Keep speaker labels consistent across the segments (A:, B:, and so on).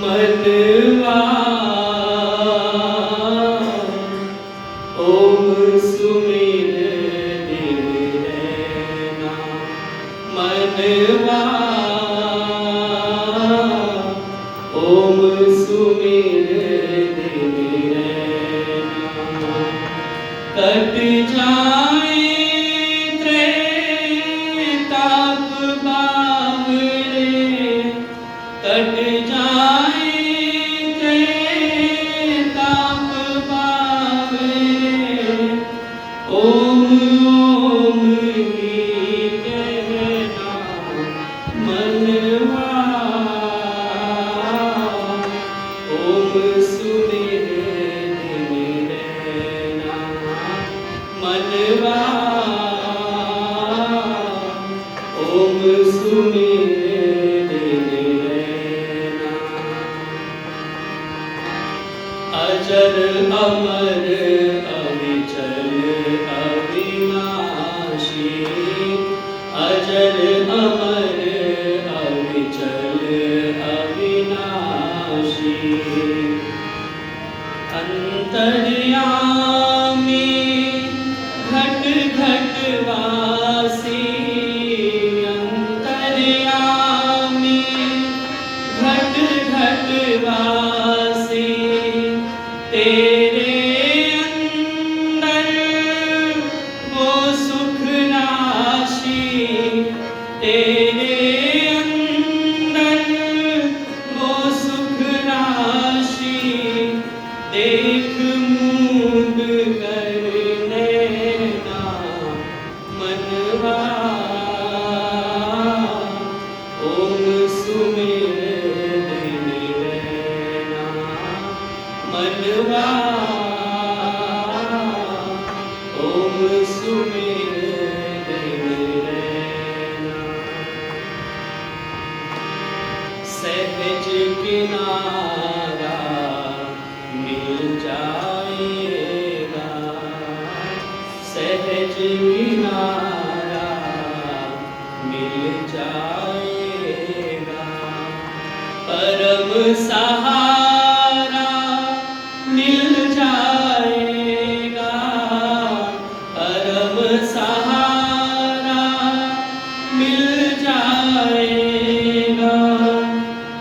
A: मनवा ओम सुमिर दिन रहना, मनवा ओम सुमिर दिन रहना। कट जाए त्रेताप बावरे, कट जाए त्रेताप बावरे, ओम ओम ही कहना मनवा ओम सुमिर दिन रहना, मनवा ओम सुमिर दिन रहना। अजर अमर अविचल अविनाशी, अजर अमर अविचल अविनाशी, अंतर्यामी घट घट वासी, अंतर्यामी घट घट वासी, तेरे अंदर वो सुख राशि, तेरे अंदर वो सुख राशि, देख मूंद कर नैना मनवा ओम सुमिर दिन रहना, मनवा ओम सुमिर दिन रहना। सहज किनारा मिल जाएगा, सहज किनारा मिल जाएगा, परम सहारा मिल जाएगा, परम सहारा मिल जाएगा,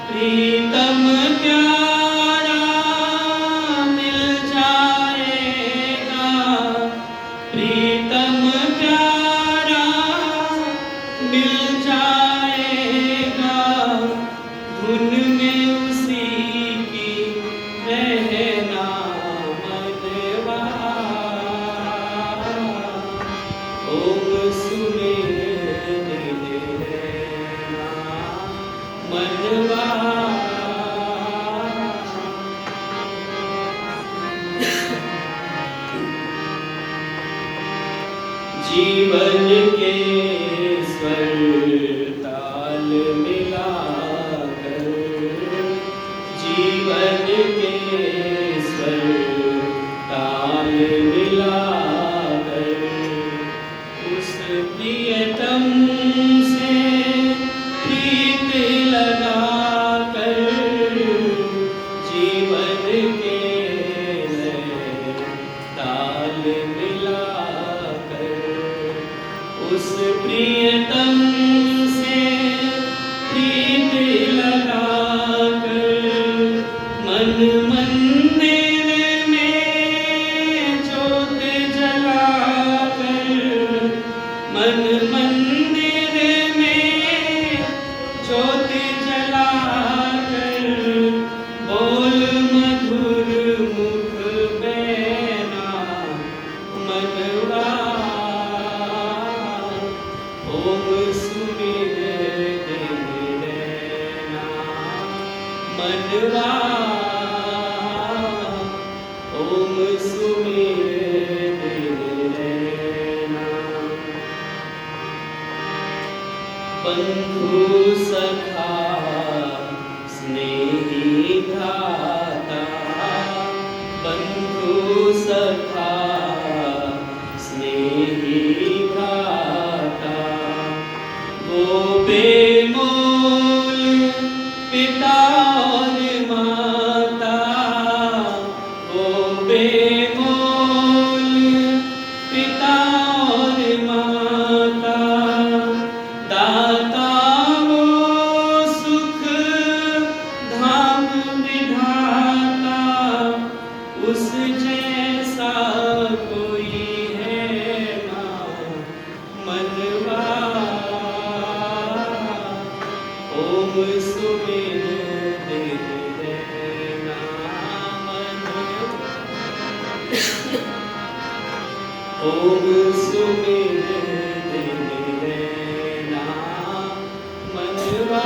A: प्रीतम प्यारा मिल जाएगा, प्रीतम प्यारा मिल जाएगा, धुन में उसी की रहना मनवा ओम सुमिर दिन रहना, मनवा जीवन के स्वर ताल मिलाकर, जीवन के स्वर ताल मिलाकर, उस प्रियतम से प्रीत लगाकर, जीवन के ताल मिलाकर, उस प्रियतम से प्रीत लगाकर, मन मंदिर में ज्योत जलाकर, मन मंदिर में ज्योत जलाकर, बोल मधुर मुख बैना मनवा ओम सुमिर दिन रहना, मनवा ओम सुमिर दिन रहना। बंधु सखा स्नेही भ्राता, बंधु सखा स्नेही भ्राता, वो बेमोल पिता और ओम सुमिर देहि नाम ओम सुमिर देहि नाम मनवा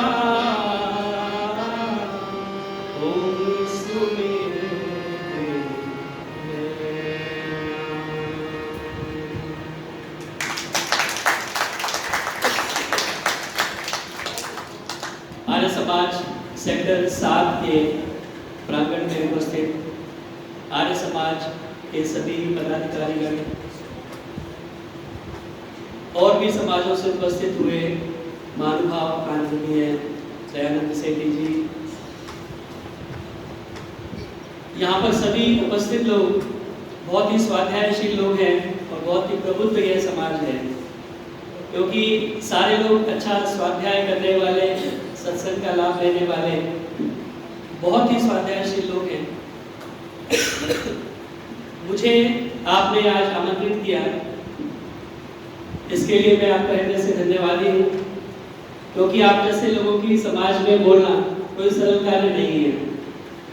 A: ओम सुमिर आर्य समाज सेक्टर 7 के प्रांगण में उपस्थित आर्य समाज के सभी पदाधिकारीगण और भी समाजों से उपस्थित हुए महानुभाव आदरणीय दयानंद सेठी जी, यहाँ पर सभी उपस्थित लोग बहुत ही स्वाध्यायशील लोग हैं और बहुत ही प्रबुद्ध यह समाज है, क्योंकि सारे लोग अच्छा स्वाध्याय करने वाले, सत्संग का लाभ लेने वाले बहुत ही स्वाध्यायशील लोग हैं। मुझे आपने आज आमंत्रित किया, इसके लिए मैं आपका हृदय से धन्यवादी हूँ, क्योंकि आप जैसे लोगों की समाज में बोलना कोई सरल कार्य नहीं है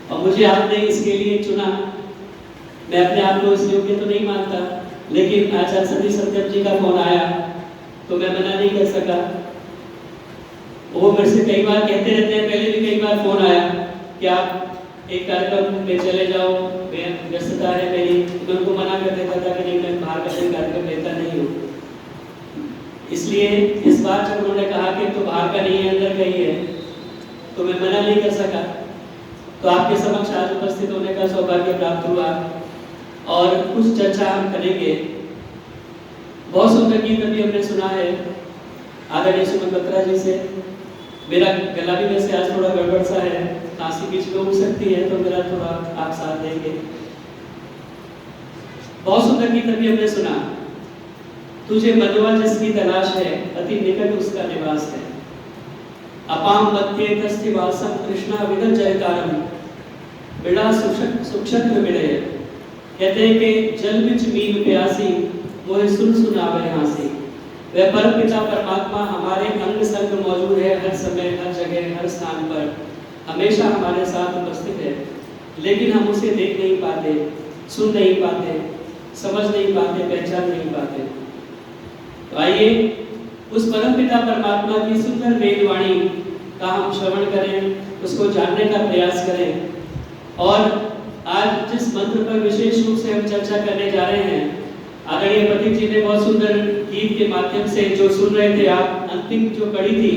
A: और मुझे आपने इसके लिए चुना। मैं अपने आप को इस योग्य तो नहीं मानता, लेकिन आचार्य सती सत्यम जी का फोन आया तो मैं मना नहीं कर सका। वो मेरे से कई बार कहते रहते हैं, पहले भी कई बार फोन आया कि आप एक कार्यक्रम में चले जाओ, मैं व्यस्तता है मेरी। मैं उनको मना कर देता था कि नहीं, मैं बाहर का कोई कार्यक्रम लेता नहीं हूँ। इसलिए इस बार जब उन्होंने कहा कि तो बाहर का नहीं है, अंदर का ही है, तो मैं मना नहीं कर सका। तो आपके समक्ष आज उपस्थित होने का सौभाग्य प्राप्त हुआ और कुछ चर्चा हम करेंगे। बहुत सुंदर गीत अभी हमने सुना है आदरणीय सुमन बत्रा जी से। मेरा गला भी वैसे आज थोड़ा गड़बड़ सा है, खांसी बीच में उठ सकती है, तो मेरा थोड़ा आप साथ देंगे। बहुत सुंदर गीत अभी हमने सुना, तुझे मनवा जिसकी तलाश है, अति निकट उसका निवास है। अपाम मत्ये तस्ति वासम कृष्णा विदं जयकारम बिड़ा सुक्षत्र मिले। कहते हैं कि जल बिच मीन प्यासी मोहे सुन सुनावे हासी। वह परम पिता परमात्मा हमारे अंग संग मौजूद है, हर समय, हर जगह, हर स्थान पर हमेशा हमारे साथ उपस्थित है, लेकिन हम उसे देख नहीं पाते, सुन नहीं पाते, समझ नहीं पाते, पहचान नहीं पाते। तो आइए उस परम पिता परमात्मा की सुंदर वेदवाणी का हम श्रवण करें, उसको जानने का प्रयास करें। और आज जिस मंत्र पर विशेष रूप से हम चर्चा करने जा रहे हैं, आदरणीय पथिक जी ने बहुत सुंदर गीत के माध्यम से जो सुन रहे थे आप, अंतिम जो कड़ी थी,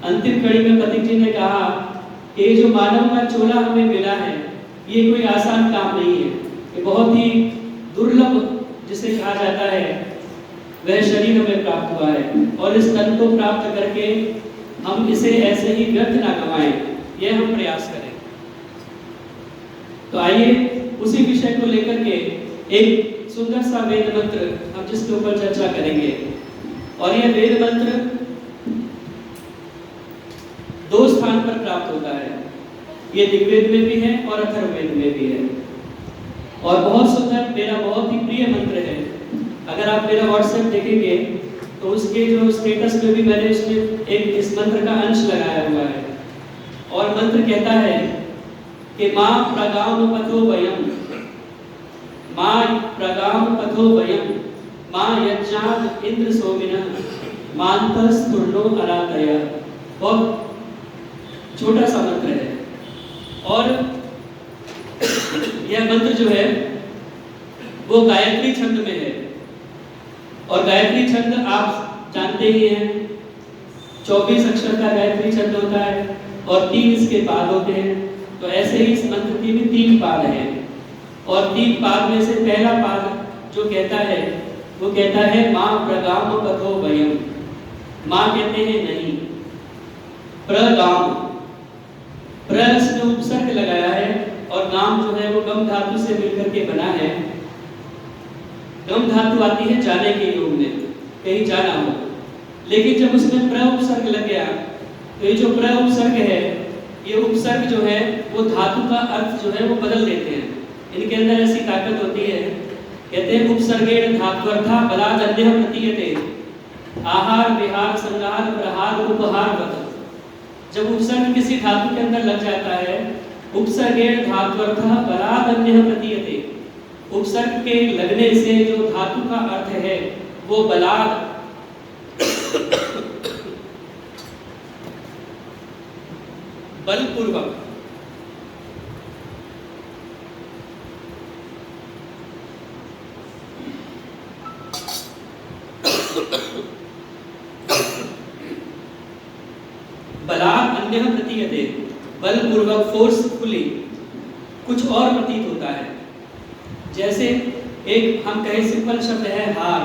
A: अंतिम कड़ी में पथिक जी ने कहा कि ये जो मानव का चोला हमें मिला है, ये कोई आसान काम नहीं है, ये बहुत ही दुर्लभ जिसे कहा जाता है वह शरीर हमें प्राप्त हुआ है, और इस तन को प्राप्त करके हम इसे ऐसे ही व्यर्थ ना गवाएं, यह हम प्रयास करें। तो आइए उसी विषय को लेकर के एक सुंदर सा वेद मंत्र हम जिसके ऊपर चर्चा करेंगे। और यह वेद मंत्र 2 स्थान पर प्राप्त होता है, ये ऋग्वेद में भी है और अथर्ववेद में भी है, और बहुत सुंदर, मेरा बहुत ही प्रिय मंत्र है। अगर आप मेरा व्हाट्सएप देखेंगे तो उसके जो स्टेटस में भी मैंने उसमें एक इस मंत्र का अंश लगाया हुआ है, और मंत्र कहता है कि मां प्रगाम पथो वयम, मां प्रगाम पथो वयम, मां यज्ञात इंद्र सोमिनः, मांतस तुर्नो अरातय। बहुत छोटा सा मंत्र है, और यह मंत्र जो है वो गायत्री छंद में है, और गायत्री छंद आप जानते ही हैं, 24 अक्षर का गायत्री छंद होता है और 3 इसके पाद होते हैं। तो ऐसे ही इस मंत्र की भी 3 पाद हैं, और 3 पाद में से पहला पाद जो कहता है वो कहता है मां प्रगाम पथो वयम। मां कहते हैं नहीं, प्रगाम, प्र इसमें उपसर्ग लगाया है, और गाम जो है वो गम धातु से मिलकर के बना है। गम धातु आती है जाने के योग में, कहीं जाना हो, लेकिन जब उसमें प्र उपसर्ग लग गया तो ये जो प्र उपसर्ग है, ये उपसर्ग जो है वो धातु का अर्थ जो है वो बदल देते हैं। इनके अंदर ऐसी ताकत होती है, कहते हैं उपसर्गेण धात्वर्था बलादन्यः प्रतीयते, आहार विहार संहार प्रहार उपहार वत। जब उपसर्ग किसी धातु के अंदर लग जाता है, उपसर्गेण धात्वर्थः बलादन्यः प्रतीयते, उपसर्ग के लगने से जो धातु का अर्थ है वो बलाद बलपूर्वक, बलात् अन्यः प्रतीयते, बलपूर्वक, फोर्सफुली कुछ और प्रतीत होता है। जैसे एक हम कहें सिंपल शब्द है हार,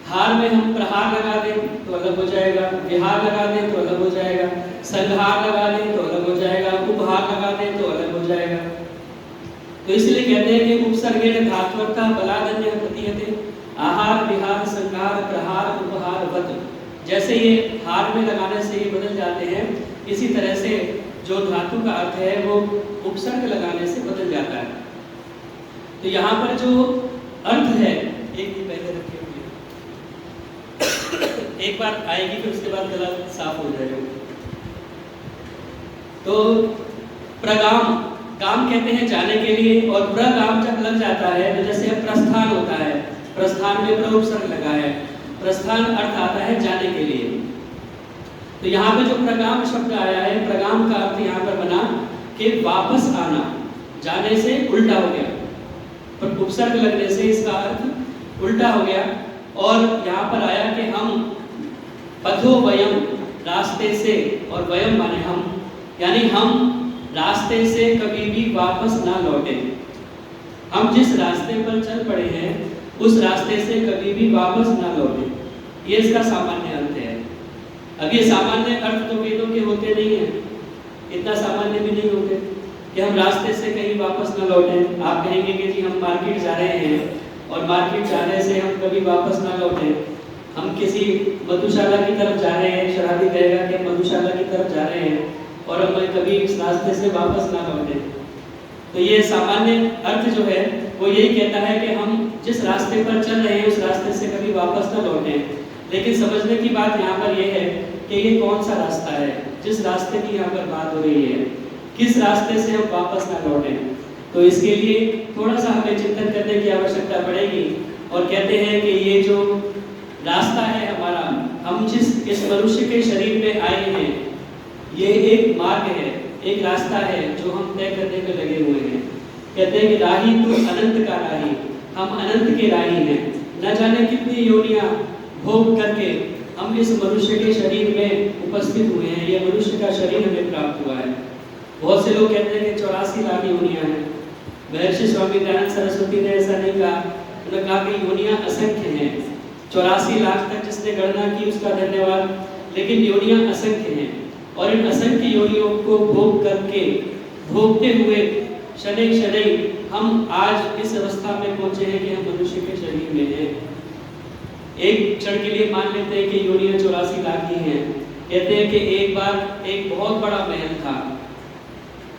A: हार में हम प्रहार लगा दें तो अलग हो जाएगा, विहार लगा दें तो अलग हो जाएगा, संहार लगा दें तो अलग हो जाएगा, उपहार लगा दें तो अलग हो जाएगा। तो इसलिए कहते हैं कि उपसर्गेण धात्वर्थः बलादन्यः प्रतीयते, आहार विहार संहार प्रहार उपहार वत्, जैसे ये हार में लगाने से ये बदल जाते हैं, इसी तरह से जो धातु का अर्थ है वो उपसर्ग लगाने से बदल जाता है। तो यहाँ पर जो अर्थ है, एक दिन पहले रखे हुए एक बार आएगी फिर उसके बाद गला साफ हो जाएगा। तो प्रगाम, गाम कहते हैं जाने के लिए, और प्रगाम जब लग जाता है तो जैसे प्रस्थान होता है, प्रस्थान में प्र उपसर्ग लगा है, प्रस्थान अर्थ आता है जाने के लिए। तो यहाँ पे जो प्रगाम शब्द आया है, प्रगाम का अर्थ यहाँ पर बना कि वापस आना, जाने से उल्टा हो गया, पर उपसर्ग लगने से इसका अर्थ उल्टा हो गया। और यहाँ पर आया कि हम पथो वयम, रास्ते से, और वयम माने हम, यानी हम रास्ते से कभी भी वापस ना लौटे, हम जिस रास्ते पर चल पड़े हैं उस रास्ते से कभी भी वापस ना लौटे, ये इसका सामान्य अर्थ है। अब ये सामान्य अर्थ तो वेदों के होते नहीं है, इतना सामान्य भी नहीं होते कि हम रास्ते से कहीं वापस न लौटें। आप कहेंगे कि जी हम मार्केट जा रहे हैं और मार्केट जाने से हम कभी वापस ना लौटें, हम किसी मधुशाला की तरफ जा रहे हैं, शराबी कहेगा कि हम मधुशाला की तरफ जा रहे हैं और हम कभी इस रास्ते से वापस ना लौटें। तो ये सामान्य अर्थ जो है वो यही कहता है कि हम जिस रास्ते पर चल रहे हैं उस रास्ते से कभी वापस ना लौटें। लेकिन समझने की बात यहाँ पर यह है कि ये कौन सा रास्ता है, जिस रास्ते की यहाँ पर बात हो रही है, किस रास्ते से हम वापस ना लौटें। तो इसके लिए थोड़ा सा हमें चिंतन करने की आवश्यकता पड़ेगी। और कहते हैं कि ये जो रास्ता है हमारा, हम जिस इस मनुष्य के शरीर में आए हैं, ये एक मार्ग है, एक रास्ता है जो हम तय करने में लगे हुए हैं। कहते हैं कि राही तू अनंत का राही, हम अनंत के राही हैं। न जाने कितनी योनियां भोग करके हम इस मनुष्य के शरीर में उपस्थित हुए हैं, ये मनुष्य का शरीर हमें प्राप्त हुआ है। बहुत से लोग कहते हैं कि 84 लाख योनियां हैं। महर्षि स्वामी दयानंद सरस्वती ने ऐसा नहीं कहा, उन्होंने कहा कि योनियां असंख्य हैं। 84 लाख तक जिसने गणना की उसका धन्यवाद, लेकिन योनियां असंख्य हैं। और इन असंख्य योनियों को भोग करके, भोगते हुए शनै शनै हम आज इस अवस्था में पहुंचे हैं कि हम मनुष्य के शरीर में हैं। एक क्षण के लिए मान लेते हैं कि योनियां 84 लाख ही हैं। कहते हैं कि एक बार एक बहुत बड़ा महल था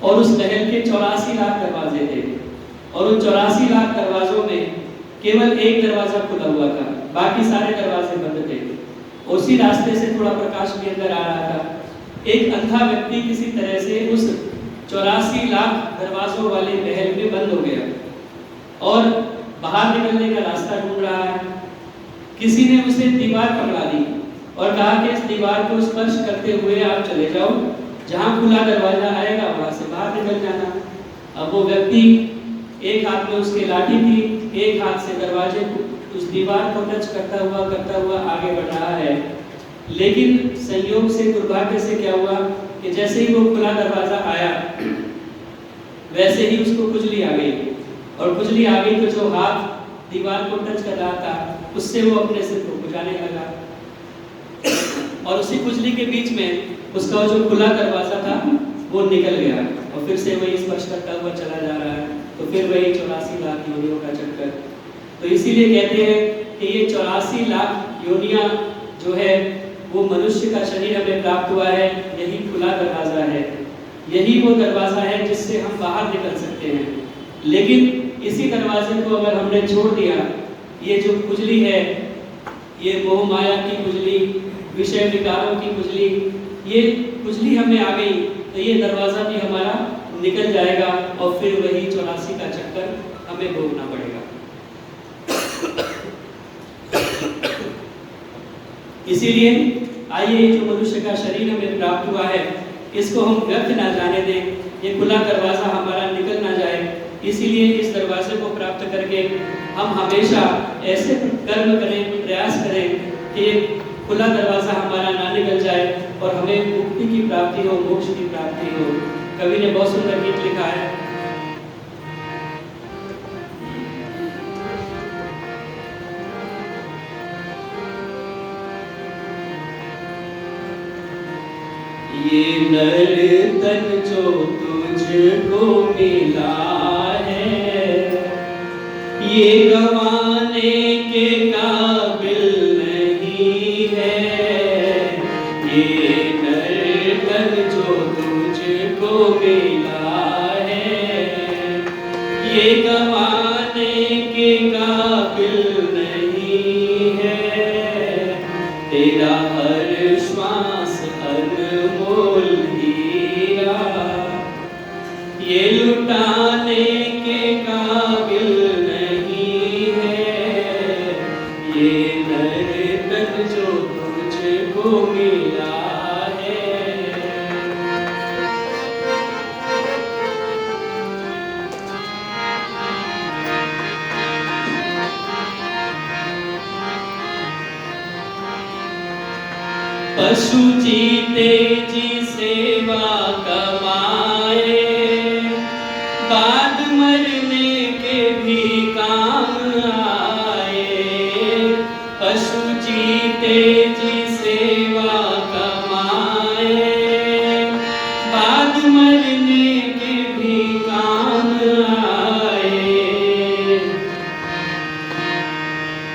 A: और उस महल के 84 लाख दरवाजे थे, और उन 84 लाख दरवाजों में केवल एक दरवाजा खुला हुआ था, बाकी सारे दरवाजे बंद थे। उसी रास्ते से थोड़ा प्रकाश भी अंदर आ रहा था। एक अंधा व्यक्ति किसी तरह से उस 84 लाख दरवाजों वाले महल में बंद हो गया और बाहर निकलने का रास्ता ढूंढ रहा है। किसी ने उसे दीवार पकड़ा दी और कहा कि इस दीवार को स्पर्श करते हुए आप चले जाओ, जहां खुला दरवाजा आएगा वहां से बाहर निकल जाना। अब वो व्यक्ति, एक हाथ में उसकी लाठी थी, एक हाथ से दरवाजे उस दीवार को टच करता हुआ आगे बढ़ रहा है। लेकिन संयोग से, दुर्भाग्य से क्या हुआ कि जैसे ही वो खुला दरवाजा आया वैसे ही उसको खुजली आ गई, और खुजली आ गई तो जो हाथ दीवार को टच कर रहा था उससे वो अपने सिर को खुजाने लगा, और उसी खुजली के बीच में उसका जो खुला दरवाजा था वो निकल गया और फिर से वही स्पर्श करता हुआ चला जा रहा है। तो फिर वही 84 लाख योनियों का चक्कर। तो इसीलिए कहते हैं कि ये 84 लाख योनियां जो है वो मनुष्य का शरीर हमें प्राप्त हुआ है, यही खुला दरवाजा है, यही वो दरवाजा है जिससे हम बाहर निकल सकते हैं। लेकिन इसी दरवाजे को अगर हमने छोड़ दिया, ये जो खुजली है, ये मोह माया की खुजली, विषय विकारों की खुजली, ये खुजली हमें आ गई तो ये दरवाज़ा भी हमारा निकल जाएगा और फिर वही 84 का चक्कर हमें भोगना पड़ेगा। इसीलिए आइए जो मनुष्य का शरीर हमें प्राप्त हुआ है इसको हम व्यर्थ ना जाने दें, ये खुला दरवाज़ा हमारा निकल ना जाए। इसीलिए इस दरवाजे को प्राप्त करके हम हमेशा ऐसे कर्म करें, प्रयास करें कि ये खुला दरवाज़ा हमारा ना निकल जाए और हमें मुक्ति की प्राप्ति हो, मोक्ष की प्राप्ति हो। कवि ने बहुत सुंदर गीत लिखा है, ये नर तन जो तुझको मिला है ये गंवाने के काबिल नहीं है। ये नर तन जो तुझको मिला है ये गंवाने के काबिल नहीं है। तेरा हर श्वास अनमोल हीरा ये लुटाने के काबिल नहीं है। ये नर्तन जो तुझको मिला है। पशु जीते जी सेवा कमाए बाद मरने के भी काम आए। पशु जीते जी सेवा कमाए बाद मरने के भी काम आए।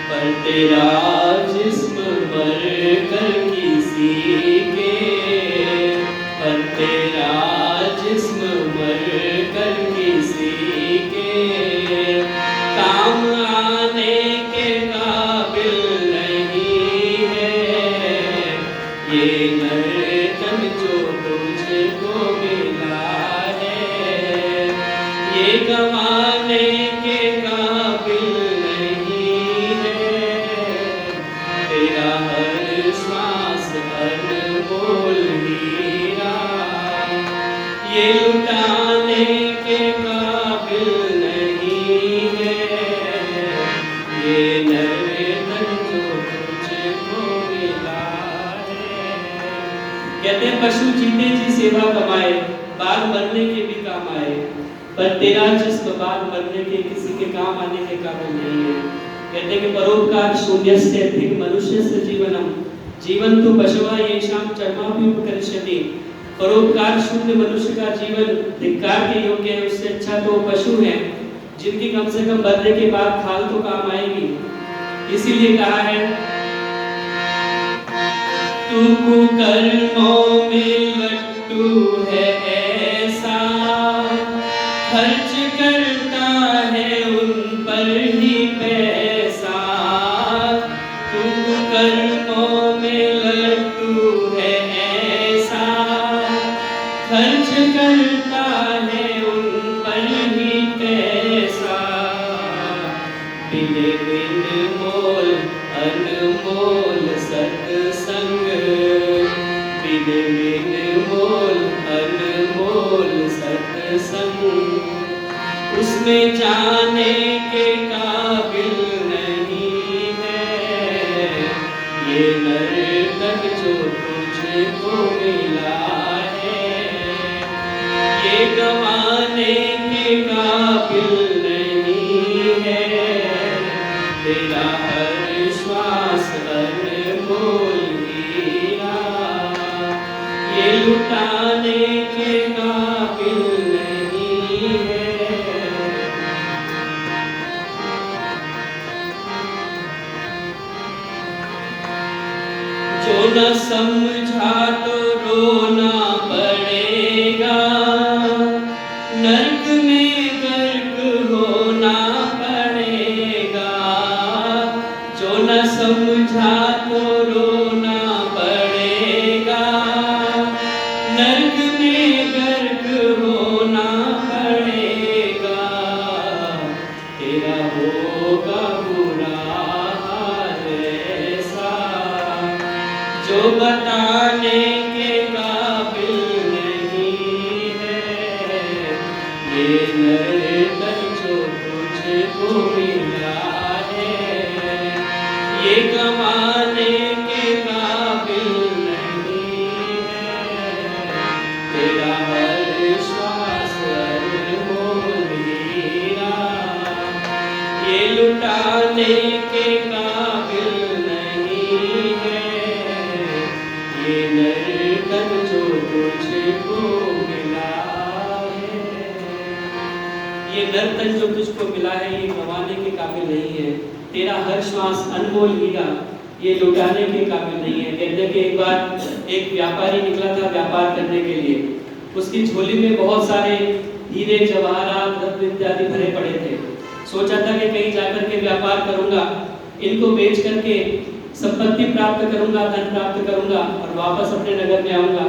A: पर तेरा जिस्म मर कर किसी के, पर तेरा जिस्म मर कर किसी के काम आने के काबिल नहीं है। ये नर्तन जो तुझको मिला है ये गंवाने के काबिल नहीं है। तेरा हर श्वास अनमोल हीरा ये लुटाने के काबिल नहीं है। ये नर्तन जो तुझको मिला है। कहते हैं पशु जीते जी सेवा कमाए बाद मरने के भी काम आए, पर तेरा जिस्म बाद मरने के किसी के काम आने के काबिल नहीं है। कहते हैं कि परोपकार शून्यस्य अधिक मनुष्यस्य जीवनम जीवन्तु पशवः येषां चर्मापि उपकरिष्यति। परोपकार शून्य मनुष्य का जीवन धिक्कार के योग्य है, उससे अच्छा तो पशु हैं जिनकी कम से कम मरने के बाद खाल तो काम आएगी। इसीलिए कहा है तू कुकर्मों में लट्टू है ऐसा खर्च करता है उन पर ही पैसा। तू कुकर्मों में लट्टू है ऐसा खर्च करता है उन पर ही पैसा। बिन बिन मोल अनमोल सत्संग, बिन बिन मोल अनमोल सत्संग उसमें जाने के काबिल नहीं है। ये नर्तन जो तुझको मिला है ये गंवाने के काबिल नहीं है। तेरा हर श्वास अनमोल हीरा ये लुटाने के काबिल नहीं है। जो न समझा तो रोना पड़ेगा, नर्क बताने के काबिल नहीं है ये नर्तन जो तुझको मिला है, ये कमाने के काबिल नहीं है तेरा हर श्वास अनमोल हीरा, ये लुटाने के काबिल नहीं है ये नर्तन जो तुझको मिला है। ये नर्तन जो तुझको मिला है ये गंवाने के काबिल नहीं है, तेरा हर श्वास अनमोल हीरा ये लुटाने के काबिल नहीं है। कहते कि एक बार एक व्यापारी निकला था व्यापार करने के लिए, उसकी झोली में बहुत सारे हीरे जवाहरात रत्न इत्यादि भरे पड़े थे। सोचा था कि कहीं जाकर के व्यापार करूंगा, इनको बेच करके संपत्ति प्राप्त करूंगा, धन प्राप्त करूंगा और वापस अपने नगर में आऊंगा।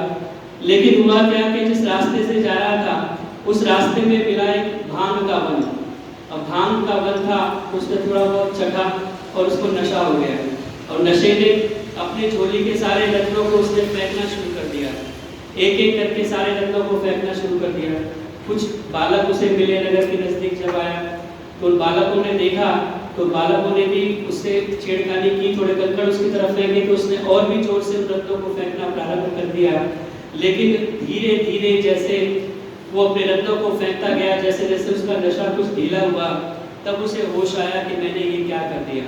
A: लेकिन हुआ क्या कि जिस रास्ते से जा रहा था उस रास्ते में मिला एक भांग का वन। अब भांग का वन था, उसने थोड़ा बहुत चखा और उसको नशा हो गया और नशे ने अपने झोली के सारे रत्नों को उसने फेंकना शुरू कर दिया। एक एक करके सारे रत्नों को फेंकना शुरू कर दिया। कुछ बालक उसे मिले, नगर के नजदीक जब आया तो उन बालकों ने देखा तो बालकों ने भी उससे छेड़खानी की, थोड़े कंकड़ उसकी तरफ फेंके तो उसने और भी जोर से उन रत्नों को फेंकना प्रारंभ कर दिया। लेकिन धीरे धीरे जैसे वो अपने रत्नों को फेंकता गया, जैसे जैसे उसका नशा कुछ ढीला हुआ, तब उसे होश आया कि मैंने ये क्या कर दिया।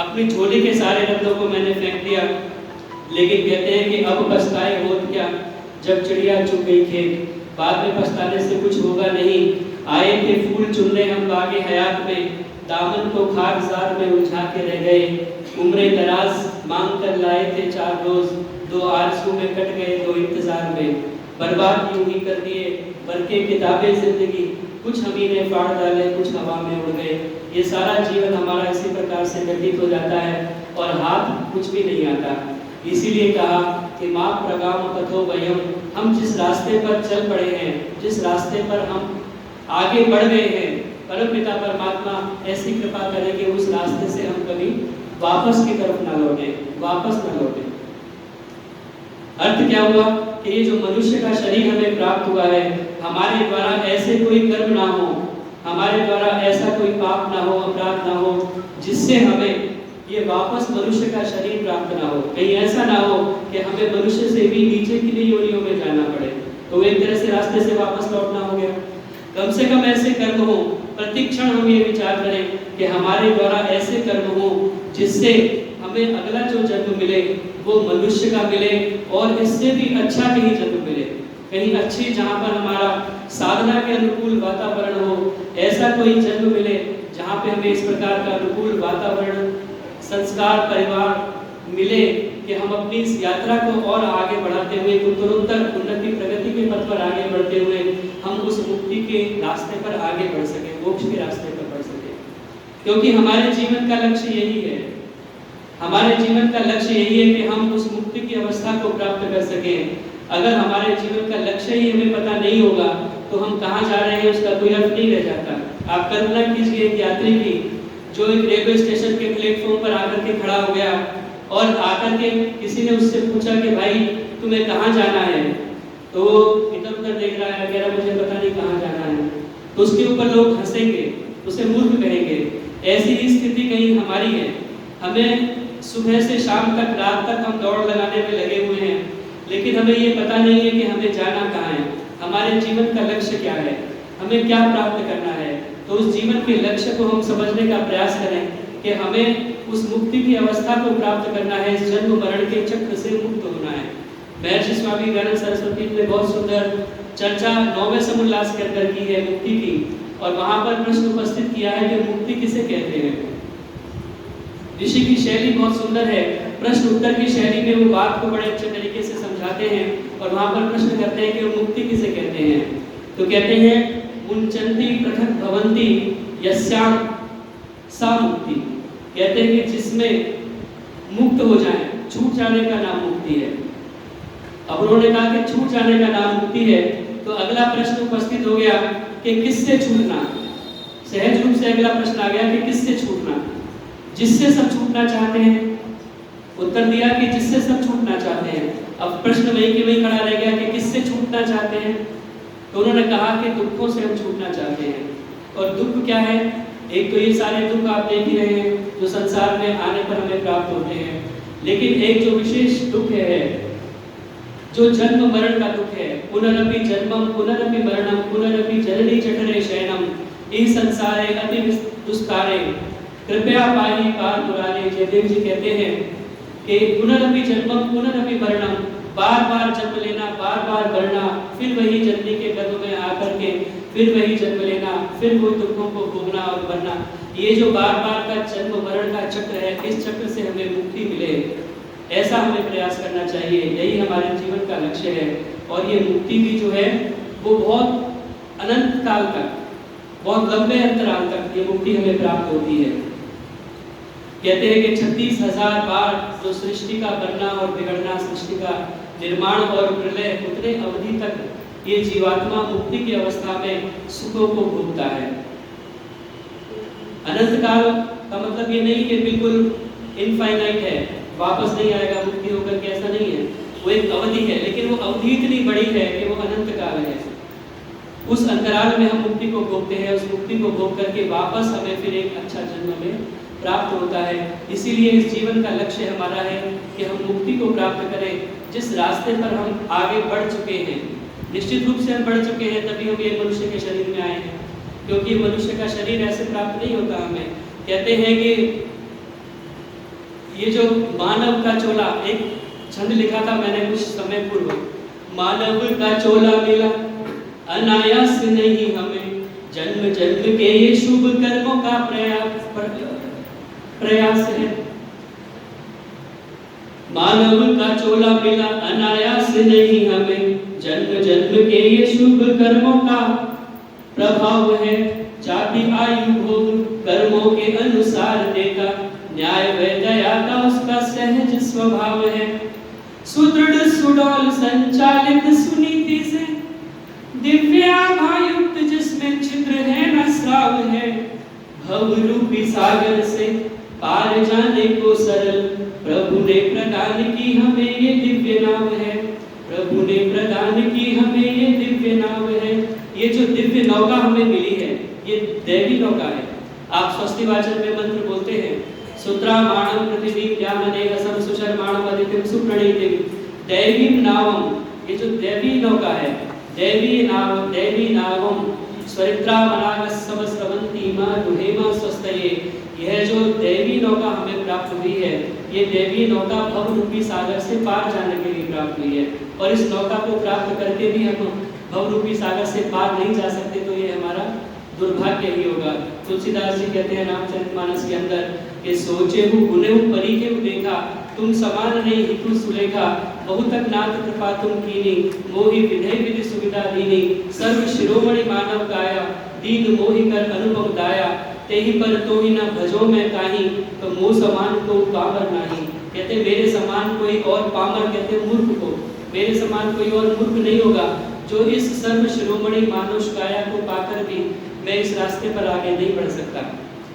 A: अपनी झोली के सारे रत्नों को मैंने फेंक दिया। लेकिन कहते हैं कि अब पछताए होत क्या, जब चिड़िया चुग गई खेत। बाद में पछताने से कुछ होगा नहीं। आए थे फूल चुनने हम बागे हयात में, दामन को खाकसार में उलझा के रह गए। उम्रे दराज मांग कर लाए थे 4 रोज, 2 आरज़ू में कट गए 2 इंतजार में। बर्बाद यूं ही कर दिए बरके किताबें जिंदगी, कुछ हमी ने फाड़ डाले कुछ हवा में उड़ गए। ये सारा जीवन हमारा इसी प्रकार से व्यतीत हो जाता है और हाथ कुछ भी नहीं आता। इसीलिए कहा कि माँ प्रगाम पथो वयम, हम जिस रास्ते पर चल पड़े हैं, जिस रास्ते पर हम आगे बढ़ गए हैं, परमपिता परमात्मा ऐसी कृपा करे कि उस रास्ते से हम कभी वापस की तरफ ना लौटे, वापस ना लौटे। अर्थ क्या हुआ कि ये जो मनुष्य का शरीर हमें प्राप्त हुआ है, हमारे द्वारा ऐसे कोई कर्म ना हो, हमारे द्वारा ऐसा कोई पाप ना हो, अपराध ना हो, जिससे हमें ये वापस मनुष्य का शरीर प्राप्त ना हो। कहीं ऐसा ना हो कि हमें मनुष्य से भी नीचे की योनियों में जाना पड़े, तो एक तरह से रास्ते से वापस लौटना हो गया। कम से कम ऐसे कर्म हो, प्रतिक्षण हम ये विचार करें कि हमारे द्वारा ऐसे कर्म हो जिससे हमें अगला जो जन्म मिले वो मनुष्य का मिले और इससे भी अच्छा कहीं जन्म मिले, कहीं अच्छी जहाँ पर हमारा साधना के अनुकूल वातावरण हो, ऐसा कोई जन्म मिले जहाँ पे हमें इस प्रकार का अनुकूल वातावरण, संस्कार, परिवार मिले कि हम अपनी इस यात्रा को और आगे बढ़ाते हुए, उत्तरोत्तर उन्नति प्रगति के पथ पर आगे बढ़ते हुए हम उस मुक्ति के रास्ते पर आगे बढ़ सके, मोक्ष के रास्ते पर बढ़ सके। क्योंकि हमारे जीवन का लक्ष्य यही है, हमारे जीवन का लक्ष्य यही है कि हम उस मुक्ति की अवस्था को प्राप्त कर सकें। अगर हमारे जीवन का लक्ष्य ही हमें पता नहीं होगा तो हम कहाँ जा रहे हैं उसका कोई अर्थ नहीं रह जाता। आप कल्पना कीजिए एक यात्री की जो एक रेलवे स्टेशन के प्लेटफॉर्म पर आकर के खड़ा हो गया और आकर के किसी ने उससे पूछा कि भाई तुम्हें कहाँ जाना है, तो इधर उधर देख रहा है, कह रहा मुझे पता नहीं कहाँ जाना है। तो उसके ऊपर लोग हंसेंगे, उसे मूर्ख कहेंगे। ऐसी ही स्थिति कहीं हमारी है। हमें सुबह से शाम तक, रात तक हम दौड़ लगाने में लगे हुए हैं, लेकिन हमें ये पता नहीं है कि हमें जाना कहाँ है, हमारे जीवन का लक्ष्य क्या है, हमें क्या प्राप्त करना है। तो उस जीवन के लक्ष्य को हम समझने का प्रयास करें कि हमें उस मुक्ति की अवस्था को प्राप्त करना है, इस जन्म मरण के चक्र से मुक्त होना है। महर्षि स्वामी दयानंद सरस्वती ने बहुत सुंदर चर्चा 9वें समोल्लास के अंदर की है मुक्ति की, और वहां पर प्रश्न उपस्थित किया है कि मुक्ति किसे कहते हैं। ऋषि की शैली बहुत सुंदर है, प्रश्न उत्तर की शैली में वो बात को बड़े अच्छे तरीके से समझाते हैं और वहां पर प्रश्न करते हैं कि वो मुक्ति किसे कहते हैं। तो कहते हैं मुंचंती पृथक भवंती यस्याम सा मुक्ति, कहते हैं कि जिसमें मुक्त हो जाए, छूट जाने का नाम मुक्ति है। अब उन्होंने कहा कि छूट जाने का नाम मुक्ति है, तो अगला प्रश्न उपस्थित हो गया कि किससे छूटना। सहज रूप से अगला प्रश्न आ गया कि किससे छूटना, जिससे सब छूटना चाहते हैं। उत्तर दिया कि जिससे सब छूटना चाहते हैं। अब प्रश्न वही कि वही खड़ा रह गया कि किससे छूटना चाहते हैं? तो उन्होंने कहा कि दुखों से हम छूटना चाहते हैं। और दुख क्या है? एक तो ये सारे दुख आप देख ही रहे हैं जो संसार में आने पर हमें प्राप्त होते हैं, लेकिन एक जो विशेष दुख है, जो जन्म मरण का दुख है, पुनरपि जन्मम पुनरपि मरणम पुनरपि जननी जठरे शयनम इस संसारे अति दुष्कारे कृपया पाहि पार पुराने। जयदेव जी कहते हैं कि पुनरपि जन्मम पुनरपि मरणम, बार बार जन्म लेना, बार बार मरना, फिर वही जननी के गर्भ में आकर के फिर वही जन्म लेना, फिर वो दुखों को भोगना और मरना। ये जो बार बार का जन्म मरण का चक्र है, इस चक्र से हमें मुक्ति मिले, ऐसा हमें प्रयास करना चाहिए। यही हमारे जीवन का लक्ष्य है। और ये मुक्ति भी जो है वो बहुत अनंत काल तक, बहुत लंबे अंतराल तक ये मुक्ति हमें प्राप्त होती है। कहते हैं कि 36,000 बार जो सृष्टि का बनना और बिगड़ना, सृष्टि का निर्माण और प्रलय, उतने अवधि तक ये जीवात्मा मुक्ति की अवस्था में सुखों को भोगता है। अनंत काल का मतलब ये नहीं कि बिल्कुल इनफाइनाइट है, वापस नहीं आएगा मुक्ति होकर के, ऐसा नहीं है। वो एक अवधि है, लेकिन वो अवधि इतनी बड़ी है कि वो अनंत काल है। उस अंतराल में हम मुक्ति को भोगते हैं। उस मुक्ति को भोग करके वापस हमें फिर एक अच्छा जन्म में प्राप्त होता है। इसीलिए इस जीवन का लक्ष्य हमारा है कि हम मुक्ति को प्राप्त करें। जिस रास्ते पर हम आगे बढ़ चुके हैं, निश्चित रूप से हम बढ़ चुके हैं, तभी हम ये मनुष्य के शरीर में आए हैं, क्योंकि मनुष्य का शरीर ऐसे प्राप्त नहीं होता हमें। कहते हैं कि ये जो मानव का चोला, एक छंद लिखा था मैंने कुछ समय पूर्व, मानव का चोला मिला अनायास नहीं हमें, जन्म जन्म के ये शुभ कर्मों का प्रयास है। मानव का चोला मिला अनायास नहीं हमें, जन्म जन्म के ये शुभ कर्मों का प्रभाव है। जाति आयु भोग कर्मों के अनुसार देता, न्याय व दया का उसका सहज स्वभाव है। सुदृढ़ सुडौल संचालित सुनीति से दिव्याभायुक्त जिसमें छिद्र है न श्राव है, भव रूपी सागर से पार जाने को सरल प्रभु ने प्रदान की हमें ये दिव्य नाव है। प्रभु ने प्रदान की हमें ये दिव्य नाव है। ये जो दिव्य नौका हमें मिली है, ये दैवी नौका है। आप स्वस्ति वाचन में मंत्र बोलते हैं, सूत्रामाणं पृथिवीं व्यामदेहसं सुशर्माणं अदितिं सुप्रणीतिं दैवीं नावम। ये जो दैवी नौका है, दैवी नावम स्वरित्रामनागस्सव स्रवन्ती मां दुहेमा स्वस्तये। यह जो दैवी नौका हमें प्राप्त हुई है, ये दैवी नौका भव रूपी सागर से पार जाने के लिए प्राप्त हुई है। और इस नौका को प्राप्त करके भी हम भव रूपी सागर से पार नहीं जा सकते, तो ये हमारा दुर्भाग्य ही होगा। तुलसीदास जी कहते हैं रामचरितमानस के अंदर कि सोचे हु गुने हु परी के देखा, तुम समान नहीं हितु सुलेखा, बहुतक नाथ कृपा तुम कीनी, मोहि विधे विधि सुविधा दीनी, सर्व शिरोमणि मानव गाया, दीन मोहि कर अनुभव दाया, तेहि पर तो ही न भजो मैं काहीं, तो मोह समान को पामर नाही। कहते मेरे समान कोई और पामर, कहते मूर्ख को, मेरे समान कोई और मूर्ख नहीं होगा जो इस सर्व शिरोमणि मानुष काया को पाकर भी मैं इस रास्ते पर आगे नहीं बढ़ सकता।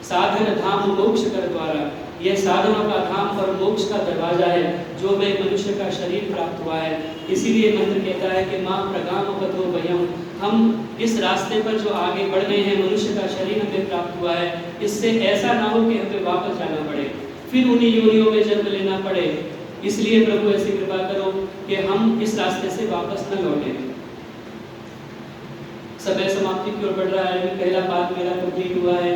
A: साधन धाम मोक्ष कर द्वारा, यह साधनों का धाम और मोक्ष का दरवाजा है जो मैं मनुष्य का शरीर प्राप्त हुआ है। इसीलिए मंत्र कहता है कि मां प्रगाम पतो वयम, हम इस रास्ते पर जो आगे बढ़ गए हैं, मनुष्य का शरीर हमें प्राप्त हुआ है, इससे ऐसा ना हो कि हमें वापस जाना पड़े, फिर उन्हीं योनियों में जन्म लेना पड़े। इसलिए प्रभु ऐसी कृपा करो कि हम इस रास्ते से वापस न लौटें। समय समाप्ति की ओर बढ़ रहा है, पहला पाद मेरा कंप्लीट हुआ है।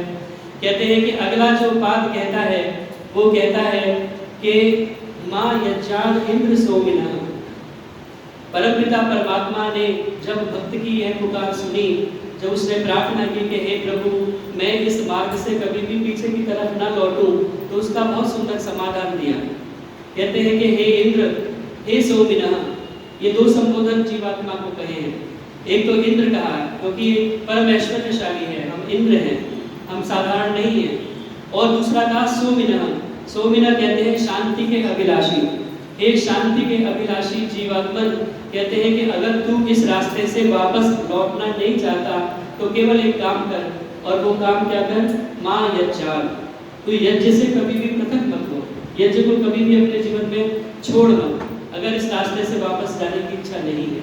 A: कहते हैं कि अगला जो पाद कहता है वो कहता है कि मां यज्ञान इंद्र सोमिना। परमपिता परमात्मा ने जब भक्त की यह पुकार सुनी, जब उसने प्रार्थना की कि हे प्रभु मैं इस मार्ग से कभी भी पीछे की तरफ न लौटूं, तो उसका बहुत सुंदर समाधान दिया। कहते हैं कि हे इंद्र, हे सोमिना, ये दो संबोधन जीवात्मा को कहे हैं। एक तो इंद्र कहा क्योंकि परम ऐश्वर्यशाली है, हम इंद्र हैं, हम साधारण नहीं हैं। और दूसरा कहा सोमिना। सोमिना कहते हैं शांति के अभिलाषी। हे शांति के अभिलाषी जीवात्मन, कहते हैं कि अगर तू इस रास्ते से वापस लौटना नहीं चाहता तो केवल एक काम कर, और वो काम क्या कर, मां यज्ञान, तू यज्ञ से कभी भी पृथक मत हो। यज्ञ को कभी भी अपने जीवन में छोड़ मत, अगर इस रास्ते से वापस जाने की इच्छा नहीं है।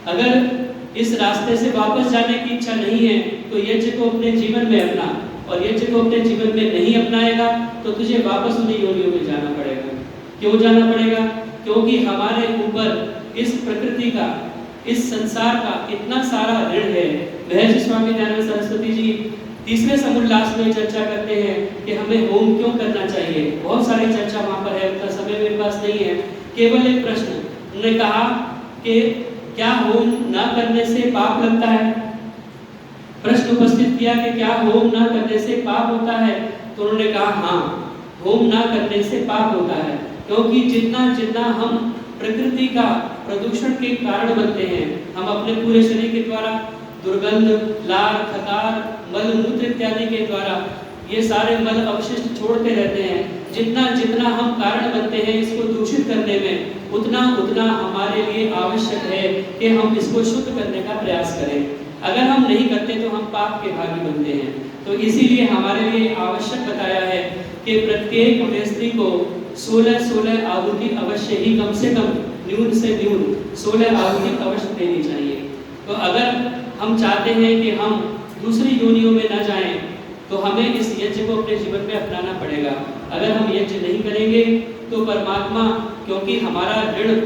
A: अगर इस रास्ते से वापस जाने की इच्छा नहीं है तो यज्ञ को अपने जीवन में अपना, और यज्ञ को अपने जीवन में नहीं अपनाएगा तो तुझे वापस उन्हीं योनियों में जाना पड़ेगा। क्यों जाना पड़ेगा? क्योंकि हमारे ऊपर इस प्रकृति का, इस संसार का इतना सारा ऋण है। महर्षि स्वामी दयानंद सरस्वती जी तीसरे समुल्लास में चर्चा करते हैं कि हमें होम क्यों करना चाहिए। बहुत सारी चर्चा वहाँ पर है, उतना समय मेरे पास नहीं है। केवल एक प्रश्न उन्होंने कहा कि क्या होम ना करने से पाप लगता है? प्रश्न उपस्थित किया कि क्या होम ना करने से पाप होता है? तो उन्होंने कहा हाँ, होम ना करने से पाप होता है, क्योंकि जितना जितना हम प्रकृति का प्रदूषण के कारण बनते हैं, हम अपने पूरे शरीर के द्वारा दुर्गंध, लार, थकार, मल मूत्र इत्यादि के द्वारा ये सारे मल अवशिष्ट छोड़ते रहते हैं। जितना जितना हम कारण बनते हैं इसको दूषित करने में, उतना उतना हमारे लिए आवश्यक है कि हम इसको शुद्ध करने का प्रयास करें। अगर हम नहीं करते तो हम पाप के भागी बनते हैं। तो इसीलिए हमारे लिए आवश्यक बताया है कि प्रत्येक गृहस्थी को 16 आहुति अवश्य ही, कम से कम न्यून से न्यून 16 आहुति अवश्य देनी चाहिए। तो अगर हम चाहते हैं कि हम दूसरी योनियों में न जाएं तो हमें इस यज्ञ को अपने जीवन में अपनाना पड़ेगा। अगर हम यज्ञ नहीं करेंगे तो परमात्मा, क्योंकि हमारा ऋण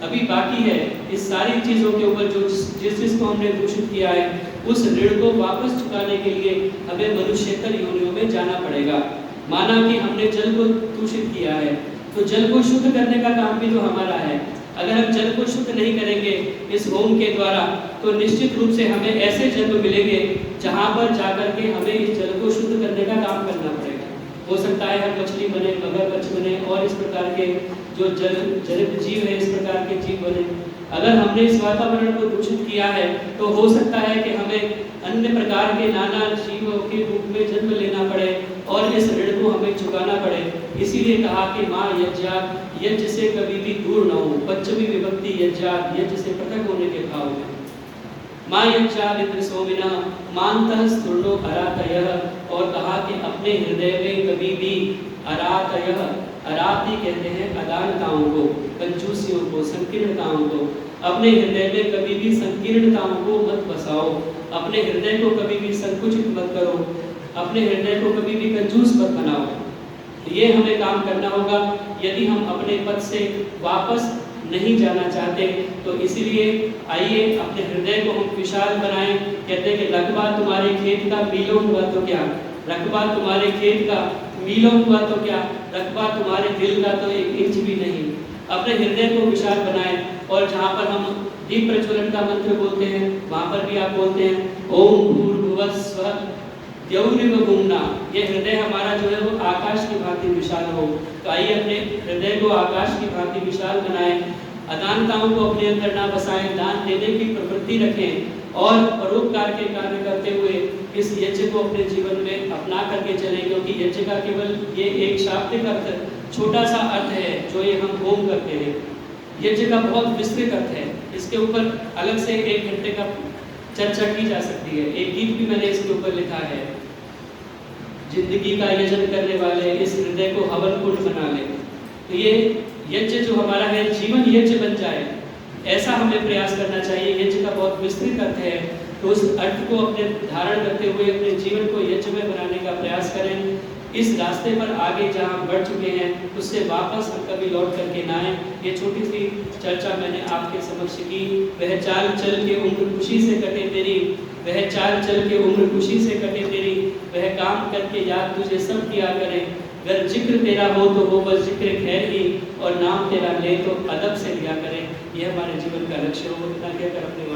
A: अभी बाकी है इस सारी चीजों के ऊपर, जो जिस चीज को हमने दूषित किया है, उस ऋण को वापस चुकाने के लिए हमें मनुष्यतर योनियों में जाना पड़ेगा। माना कि हमने जल को दूषित किया है तो जल को शुद्ध करने का काम भी तो हमारा है। अगर हम जल को शुद्ध नहीं करेंगे इस होम के द्वारा तो निश्चित रूप से हमें ऐसे जन्म मिलेंगे जहाँ पर जाकर के हमें इस जल को शुद्ध करने का काम करना पड़ेगा। हो सकता है हम मछली बने, मगरमच्छ बने और इस प्रकार के जो जलित जीव है, इस प्रकार के जीव बने। अगर हमने इस वातावरण को दूषित किया है तो हो सकता है कि हमें अन्य प्रकार के नाना जीवों के रूप में जन्म लेना पड़े और इस ऋण को हमें चुकाना पड़े। इसीलिए कहा कि माँ यज्ञात, यज्ञ से कभी भी दूर न हो। पंचमी विभक्ति यज्ञात, यज्ञ से पृथक होने के भाव में। माँ यज्ञादित्र सोमिना मानतः स्तुर्णो अरातयः, और कहा कि अपने हृदय में कभी भी अरातयः, अराती कहते हैं अदानताओं को, कंजूसियों को, संकीर्णताओं को, अपने हृदय में कभी भी संकीर्णताओं को मत बसाओ। अपने हृदय को कभी भी संकुचित मत करो, अपने हृदय को कभी भी कंजूस मत बनाओ। ये हमें काम करना होगा यदि हम अपने पद से वापस नहीं जाना चाहते। तो इसीलिए आइए अपने हृदय को हम विशाल बनाएं। कहते हैं कि रकबा तुम्हारे खेत का मीलों हुआ तो क्या, रकबा तुम्हारे खेत का मीलों हुआ तो क्या, रकबा तुम्हारे दिल का तो 1 इंच भी नहीं। अपने हृदय को विशाल बनाएं। और जहाँ पर हम दीप प्रज्वलन का मंत्र बोलते हैं वहाँ पर भी आप बोलते हैं ओम भूर्भुवः स्वः द्यौरिव गुम्ना। ये हृदय हमारा जो है वो आकाश की भांति विशाल हो। तो आइए अपने हृदय को आकाश की भांति विशाल बनाएं। अदानताओं को अपने अंदर ना बसाएं, दान देने की प्रवृत्ति रखें और परोपकार के कार्य करते हुए इस यज्ञ को अपने जीवन में अपना करके चलें। क्योंकि यज्ञ का केवल ये एक शाब्दिक अर्थ, छोटा सा अर्थ है जो ये हम होम करते हैं। यज्ञ का बहुत विस्तृत अर्थ है, इसके ऊपर अलग से 1 घंटे का चर्चा की जा सकती है। एक गीत भी मैंने इसके ऊपर लिखा है, जिंदगी का यजन करने वाले इस हृदय को हवन कुंड बना ले। तो ये यज्ञ जो हमारा है जीवन यज्ञ बन जाए, ऐसा हमें प्रयास करना चाहिए। यज्ञ का बहुत विस्तृत अर्थ है, तो उस अर्थ को अपने धारण करते हुए अपने जीवन को यज्ञ में बनाने का प्रयास करें। इस रास्ते पर आगे जहाँ बढ़ चुके हैं उससे वापस हम कभी लौट करके ना आए। ये छोटी सी चर्चा मैंने आपके समक्ष की। वह चाल चल के उम्र खुशी से कटे तेरी, वह चाल चल के उम्र खुशी से कटे तेरी, वह काम करके याद तुझे सब किया करें। अगर जिक्र तेरा हो तो हो बस जिक्र खैर ही, और नाम तेरा ले तो अदब से लिया करें। यह हमारे जीवन का लक्ष्य हो। इतना कहकर अपने